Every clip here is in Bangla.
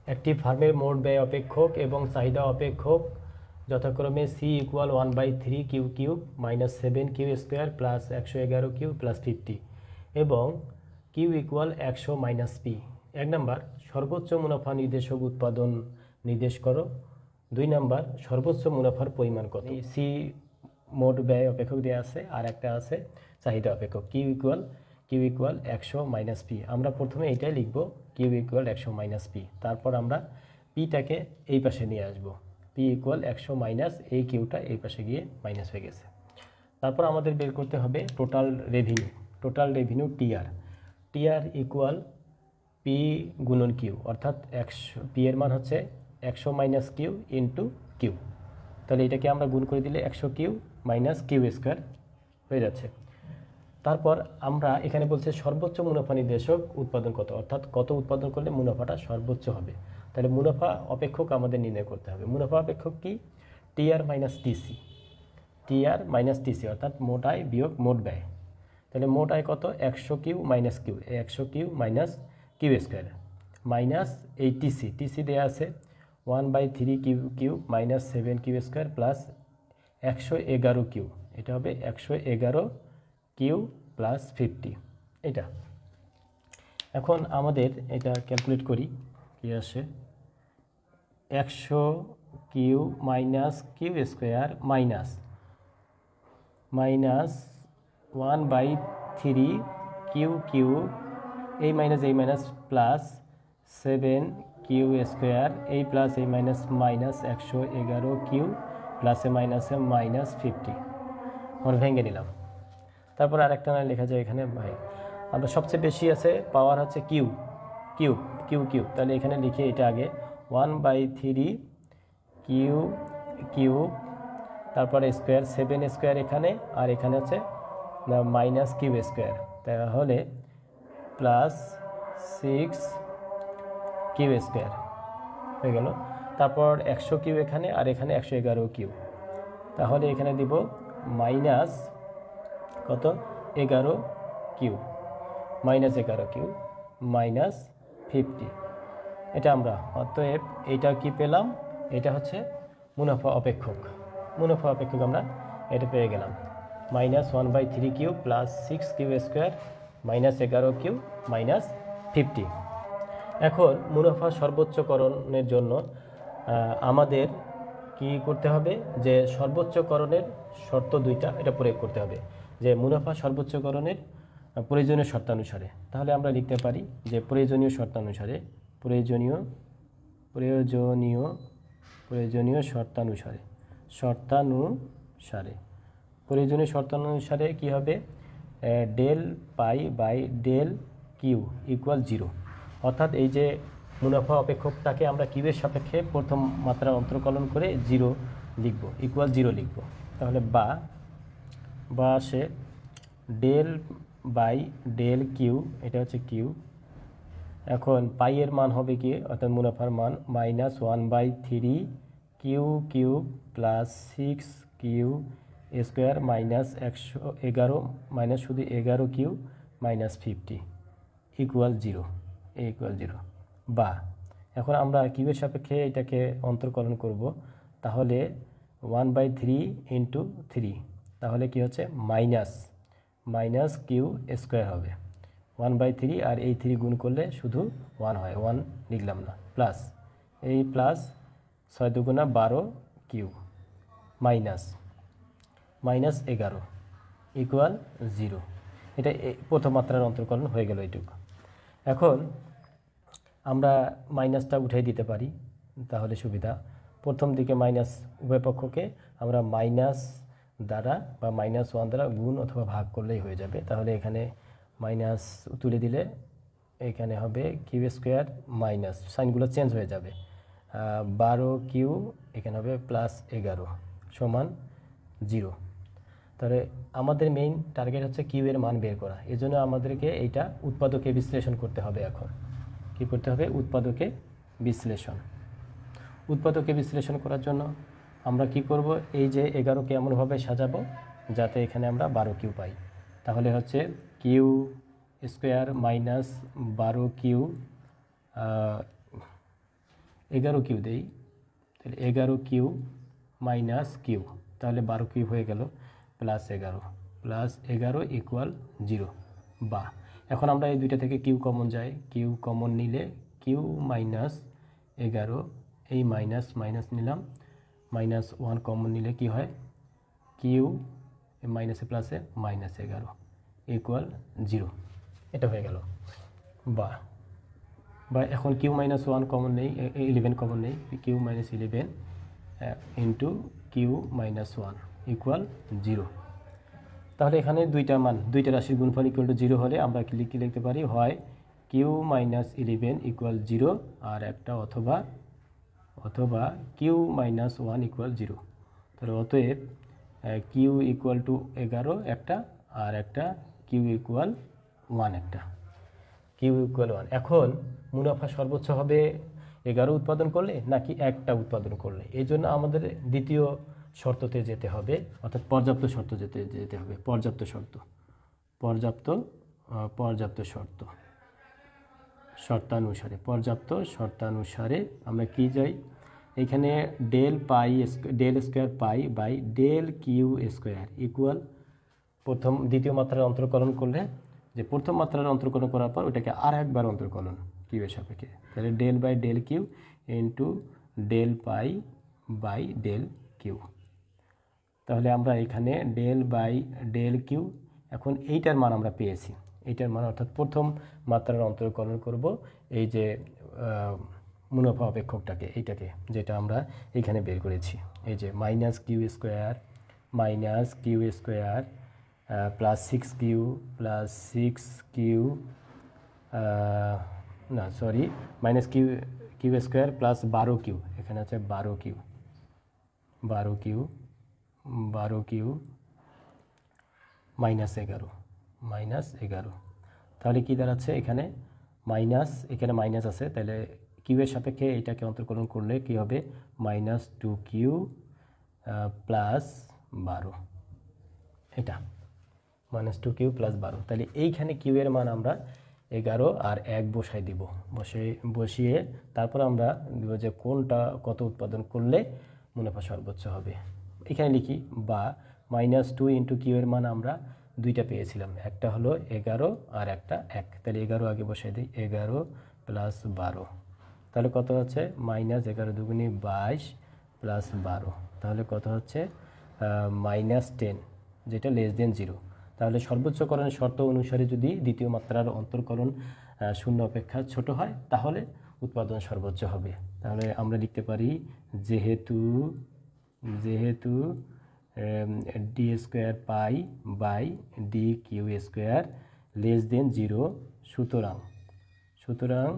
একটি ফার্মের মোট ব্যয় অপেক্ষক এবং চাহিদা অপেক্ষক যথাক্রমে C equal 1/3 Q cube minus 7 Q square plus 111 Q plus 50 এবং Q equal 100 minus P. 1 number সর্বোচ্চ মুনাফা নির্দেশক উৎপাদন নির্দেশ করো। 2 নাম্বার সর্বোচ্চ মুনাফার পরিমাণ কত। সি মোট ব্যয় অপেক্ষক দেওয়া আছে, আর একটা আছে চাহিদা অপেক্ষক কিউ ইকুয়াল 100 মাইনাস পি। আমরা প্রথমে এইটাই লিখব, কিউ ইকুয়াল 100 মাইনাস পি। তারপর আমরা পিটাকে এই পাশে নিয়ে আসব, পি ইকুয়াল 100 মাইনাস এই কিউটা এই পাশে গিয়ে মাইনাস হয়ে গেছে। তারপর আমাদের বের করতে হবে total revenue TR equal P গুণন কিউ, অর্থাৎ 100 পি এর মান হচ্ছে 100 মাইনাস কিউ ইন্টু কিউ। তাহলে এটাকে আমরা গুণ করে দিলে 100 কিউ মাইনাস কিউ স্কোয়ার হয়ে যাচ্ছে। তারপর আমরা এখানে বলছে সর্বোচ্চ মুনাফা নির্দেশক উৎপাদন কত, অর্থাৎ কত উৎপাদন করলে মুনাফাটা সর্বোচ্চ হবে। তাহলে মুনাফা অপেক্ষক আমাদের নির্ণয় করতে হবে। মুনাফা অপেক্ষক কি? টিআর মাইনাস টিসি, অর্থাৎ মোট আয় বিয়োগ মোট ব্যয়। তাহলে মোট আয় কত? 100 Q minus Q, 100 Q minus Q square minus এই টিসি দেওয়া আছে 1/3 Q Q minus 7 Q square plus 111 Q, এটা হবে 111 কিউ প্লাস 50 এটা। এখন আমাদের এটা ক্যালকুলেট করি, কি আসে 100 Q minus Q square minus 1/3 Q Q এই মাইনাস প্লাস 7 কিউ স্কোয়ার এই প্লাস এই মাইনাস 111 কিউ প্লাসে মাইনাসে মাইনাস 50 আমরা ভেঙে নিলাম। তারপর আরেকটা না লেখা যায় এখানে ভাই, আমরা সবচেয়ে বেশি আছে পাওয়ার হচ্ছে কিউ, তাহলে এখানে লিখে এটা আগে 1/3 কিউ তারপরে স্কোয়ার 7 স্কোয়ার এখানে, আর এখানে হচ্ছে মাইনাস কিউ স্কোয়ার, তাহলে প্লাস 6 কিউ স্কোয়ার হয়ে গেল। তারপর 100 কিউ এখানে, আর এখানে 111 কিউ, তাহলে এখানে দিব মাইনাস কত 11 কিউ মাইনাস 11 কিউ মাইনাস 50 এটা আমরা। অতএব এইটা কি পেলাম? এটা হচ্ছে মুনাফা অপেক্ষক আমরা এটা পেয়ে গেলাম, minus 1/3 Q plus 6 Q square minus 11 Q minus 50। এখন মুনাফা সর্বোচ্চকরণের জন্য আমাদের কি করতে হবে, যে সর্বোচ্চকরণের শর্ত দুইটা এটা প্রয়োগ করতে হবে, যে মুনাফা সর্বোচ্চকরণের প্রয়োজনীয় শর্তানুসারে। তাহলে আমরা লিখতে পারি যে প্রয়োজনীয় শর্তানুসারে প্রয়োজনীয় শর্তানুসারে কি হবে, del pi by del Q equal 0, অর্থাৎ এই যে মুনাফা অপেক্ষকটাকে আমরা কিউয়ের সাপেক্ষে প্রথম মাত্রা অন্তর্কলন করে 0 লিখব, ইকুয়াল 0 লিখব। তাহলে বা আসে ডেল বাই ডেল কিউ, এটা হচ্ছে কিউ। এখন পাইয়ের মান হবে কি, অর্থাৎ মুনাফার মান minus 1/3 Q Q plus 6 Q square minus 111 minus শুধু 11 কিউ মাইনাস 50 ইকুয়াল 0 বা। এখন আমরা কিউয়ের সাপেক্ষে এটাকে অন্তর্কলন করব, তাহলে 1/3 ইন্টু 3, তাহলে কি হচ্ছে মাইনাস কিউ স্কোয়ার হবে 1/3, আর এই 3 গুণ করলে শুধু 1 হয়, 1 লিখলাম না, প্লাস এই প্লাস 6 দুগুণা 12 কিউ মাইনাস 11 ইকুয়াল 0। এটা প্রথম মাত্রার অন্তর্কলন হয়ে গেল এইটুকু। এখন আমরা মাইনাসটা উঠিয়ে দিতে পারি, তাহলে সুবিধা। প্রথম দিকে মাইনাস উভয় পক্ষকে আমরা মাইনাস দ্বারা বা -1 দ্বারা গুণ অথবা ভাগ করলেই হয়ে যাবে। তাহলে এখানে মাইনাস তুলে দিলে এখানে হবে কিউ স্কোয়ার মাইনাস, সাইনগুলো চেঞ্জ হয়ে যাবে, 12 কিউ এখানে হবে প্লাস 11 সমান 0। তাহলে আমাদের মেইন টার্গেট হচ্ছে কিউ এর মান বের করা, এজন্য আমাদেরকে এইটা উৎপাদকে বিশ্লেষণ করতে হবে। এখন কি করতে হবে? উৎপাদকে বিশ্লেষণ করার জন্য আমরা কি করব, এই যে 11কে এমনভাবে সাজাবো যাতে এখানে আমরা 12 কিউ পাই। তাহলে হচ্ছে Q square minus 12 Q 11 Q দেই, তাহলে 11 কিউ মাইনাস কিউ, তাহলে 12 কিউ হয়ে গেল, +11 ইকুয়াল 0 বা এখন আমরা এই দুইটা থেকে কিউ কমন যায়, কিউ কমন নিলে কিউ মাইনাস 11, এই মাইনাস মাইনাস নিলাম, -1 কমন নিলে কি হয়, কিউ মাইনাসে প্লাসে -11 ইকুয়াল 0, এটা হয়ে গেল। বা এখন কিউ -1 কমন নেই, 11 কমন নেই, কিউ -11 ইন্টু কিউ -1 ইকুয়াল 0। তাহলে এখানে দুইটা রাশির গুণফল ইকুয়াল টু 0 হলে আমরা কি লিখতে পারি, হয় কিউ -11 ইকুয়াল 0 আর একটা, অথবা কিউ -1 ইকুয়াল 0। তাহলে অতএব কিউ ইকুয়াল টু 11 একটা, আর একটা কিউ ইকুয়াল 1 একটা, কিউ ইকুয়াল 1। এখন মুনাফা সর্বোচ্চ হবে 11 উৎপাদন করলে নাকি একটা উৎপাদন করলে, এই জন্য আমাদের দ্বিতীয় শর্ততে যেতে হবে, অর্থাৎ পর্যাপ্ত শর্ত যেতে হবে, শর্তানুসারে আমরা কি যাই, এখানে del square pi by del Q square equal দ্বিতীয় মাত্রার অন্তর্কলন করলে, যে প্রথম মাত্রার অন্তর্কলন করার পর ওটাকে আর একবার অন্তর্কলন কিউ এর সাপেক্ষে, তাহলে del by del Q into del pi by del Q. তাহলে আমরা এখানে ডেল বাই ডেল কিউ, এখন এইটার মান আমরা পেয়েছি, এইটার মান অর্থাৎ প্রথম মাত্রার অন্তর্কলন করব এই যে মুনাফা অপেক্ষকটাকে, এইটাকে যেটা আমরা এখানে বের করেছি, এই যে minus Q square plus 6 Q minus Q square plus 12 Q, এখানে আছে 12 কিউ -11, তাহলে কি দাঁড়াচ্ছে, এখানে মাইনাস আছে, তাহলে কিউ এর সাপেক্ষে এটাকে অন্তর্কলন করলে কি হবে, -2 কিউ প্লাস 12, এটা -2 কিউ প্লাস 12। তাহলে এইখানে কিউ এর মান আমরা 11 আর 1 বসাই দিব, বসিয়ে তারপর আমরা দিব যে কোনটা কত উৎপাদন করলে মুনাফা সর্বোচ্চ হবে। এখানে লিখি, বা -2 ইন্টু কিউ এর মান আমরা দুইটা পেয়েছিলাম, একটা হলো 11 আর একটা 1, তাহলে 11 আগে বসাই দিই, 11 প্লাস 12, তাহলে কত হচ্ছে -11 দুগুণী 22 প্লাস 12, তাহলে কত হচ্ছে -10, যেটা <0। তাহলে সর্বোচ্চকরণের শর্ত অনুসারে যদি দ্বিতীয় মাত্রার অন্তর্কলন 0 অপেক্ষা ছোট হয় তাহলে উৎপাদন সর্বোচ্চ হবে। তাহলে আমরা লিখতে পারি, যেহেতু D square pi by D Q square <0, সুতরাং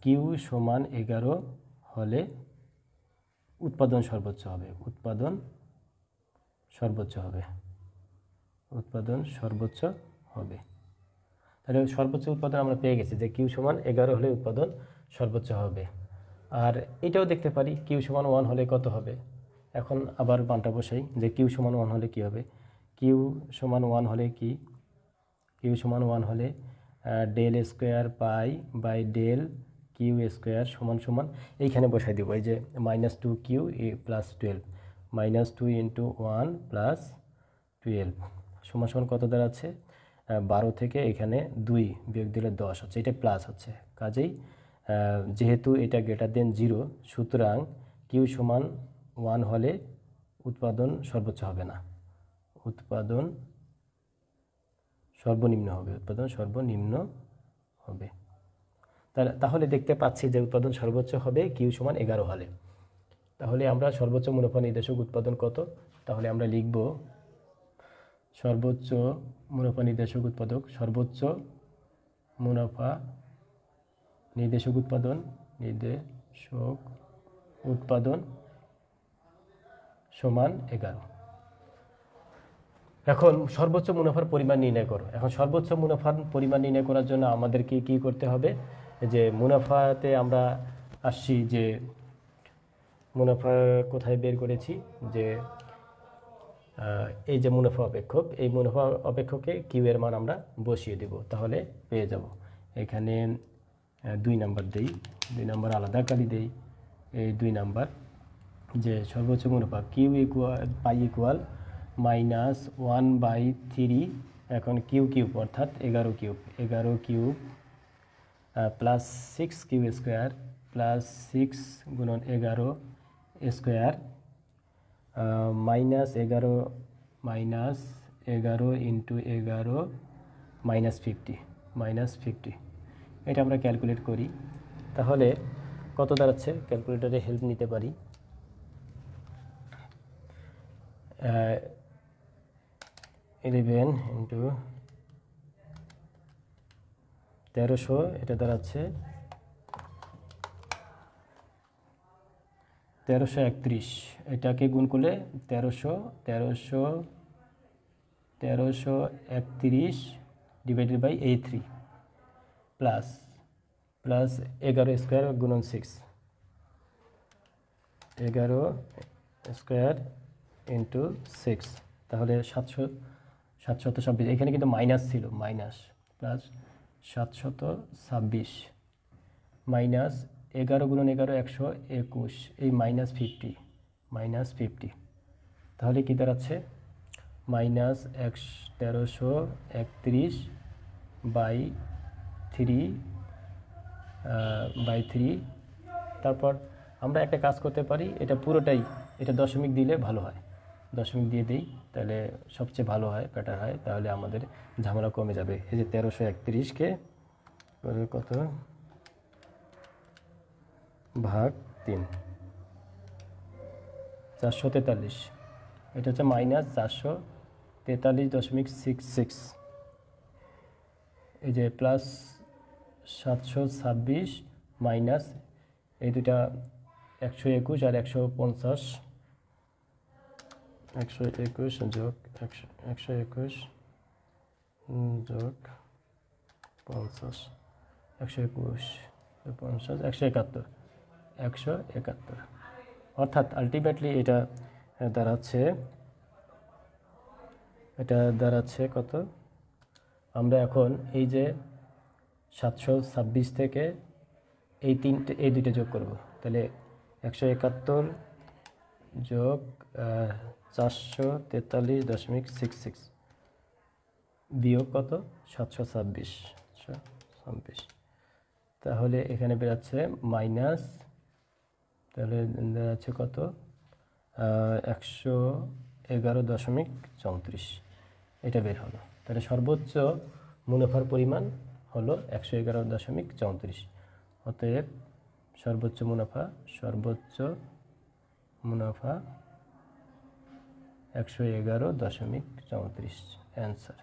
কিউ সমান 11 হলে উৎপাদন সর্বোচ্চ হবে, তাহলে সর্বোচ্চ উৎপাদন আমরা পেয়ে গেছি যে কিউ সমান 11 হলে উৎপাদন সর্বোচ্চ হবে। আর এটাও দেখতে পারি কিউ সমান 1 হলে কত হবে, এখন আবার মানটা বসাই যে কিউ সমান 1 হলে কি হবে, কিউ সমান 1 হলে del square pi by del Q square সমান এইখানে বসাই দিব, এই যে -2 কিউ প্লাস 12, -2 ইন্টু 1 প্লাস 12 সমান কত দাঁড়াচ্ছে, 12 থেকে এখানে 2 বিয়োগ দিলে 10 হচ্ছে, এটা প্লাস হচ্ছে, কাজেই যেহেতু এটা <0, সুতরাং কিউ সমান 1 হলে উৎপাদন সর্বোচ্চ হবে না, উৎপাদন সর্বনিম্ন হবে। তাহলে দেখতে পাচ্ছি যে উৎপাদন সর্বোচ্চ হবে কিউ সমান 11 হলে। তাহলে আমরা সর্বোচ্চ মুনাফা নির্দেশক উৎপাদন কত, তাহলে আমরা লিখব সর্বোচ্চ মুনাফা নির্দেশক উৎপাদন সমান 11। এখন সর্বোচ্চ মুনাফার পরিমাণ নির্ণয় করো। এখন সর্বোচ্চ মুনাফার পরিমাণ নির্ণয় করার জন্য আমাদেরকে কি করতে হবে, যে মুনাফাতে আমরা আসছি, যে মুনাফা কোথায় বের করেছি, যে এই যে মুনাফা অপেক্ষক, এই মুনাফা অপেক্ষকে কিউ এর মান আমরা বসিয়ে দেব, তাহলে পেয়ে যাব এখানে 2 নাম্বার দেই, 2 নাম্বার আলাদা কালি দেই। এই 2 নাম্বার যে সর্বোচ্চ মুনাফা কিউ ইকুয়াল পাই ইকুয়াল -1/3, এখন কিউ কিউব অর্থাৎ 11 cube, 11 cube plus 6 Q square plus 6 গুণন 11 স্কোয়ার -11 ইন্টু 11 -50 এটা আমরা ক্যালকুলেট করি। তাহলে কত দাঁড়াচ্ছে, ক্যালকুলেটরে হেল্প নিতে পারি। 11 ইন্টু 1300, এটা দাঁড়াচ্ছে 1331। এটাকে গুণ করলে 1331 divided by A3 plus 11 square গুণন 6, 11 স্কোয়ার ইন্টু 6, তাহলে 726। এখানে কিন্তু মাইনাস ছিল, মাইনাস প্লাস 726 মাইনাস 11 গুণন 11 121, এই -50, তাহলে কী দাঁড়াচ্ছে -1331 বাই 3। তারপর আমরা একটা কাজ করতে পারি, এটা পুরোটাই এটা দশমিক দিলে ভালো হয়, দশমিক দিয়ে দিই তাহলে সবচেয়ে ভালো হয়, বেটার হয়, তাহলে আমাদের ঝামেলা কমে যাবে। এই যে 1331কে কত ভাগ 3, 443, এটা হচ্ছে -443.66, এই যে প্লাস 726 মাইনাস এই দুটা 121 আর 150, 121 যোগ 121 যোগ 50, 121 50 171, 171, অর্থাৎ আলটিমেটলি এটা দাঁড়াচ্ছে কত। আমরা এখন এই যে 726 থেকে এই দুইটা যোগ করব, তাহলে 171 যোগ 443.66 বিয়োগ কত 726, তাহলে এখানে বেরাচ্ছে মাইনাস, তাহলে দাঁড়াচ্ছে কত 111.34, এটা বের হলো। তাহলে সর্বোচ্চ মুনাফার পরিমাণ হলো 111.34, অতএব সর্বোচ্চ মুনাফা 111.34, অ্যান্সার।